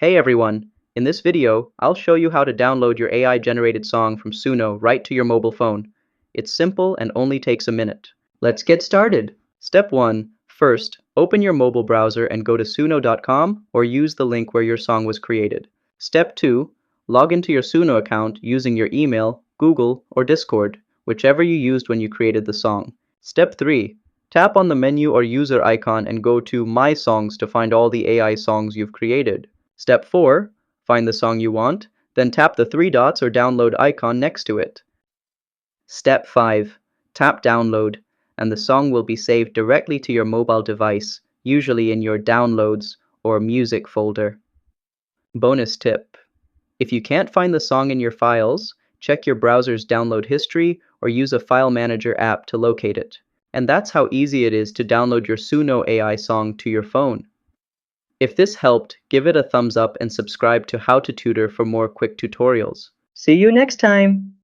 Hey everyone! In this video, I'll show you how to download your AI-generated song from Suno right to your mobile phone. It's simple and only takes a minute. Let's get started! Step 1. First, open your mobile browser and go to suno.com or use the link where your song was created. Step 2. Log into your Suno account using your email, Google, or Discord, whichever you used when you created the song. Step 3. Tap on the menu or user icon and go to My Songs to find all the AI songs you've created. Step 4. Find the song you want, then tap the three dots or download icon next to it. Step 5. Tap Download, and the song will be saved directly to your mobile device, usually in your Downloads or Music folder. Bonus tip. If you can't find the song in your files, check your browser's download history or use a file manager app to locate it. And that's how easy it is to download your Suno AI song to your phone. If this helped, give it a thumbs up and subscribe to How to Tutor for more quick tutorials. See you next time!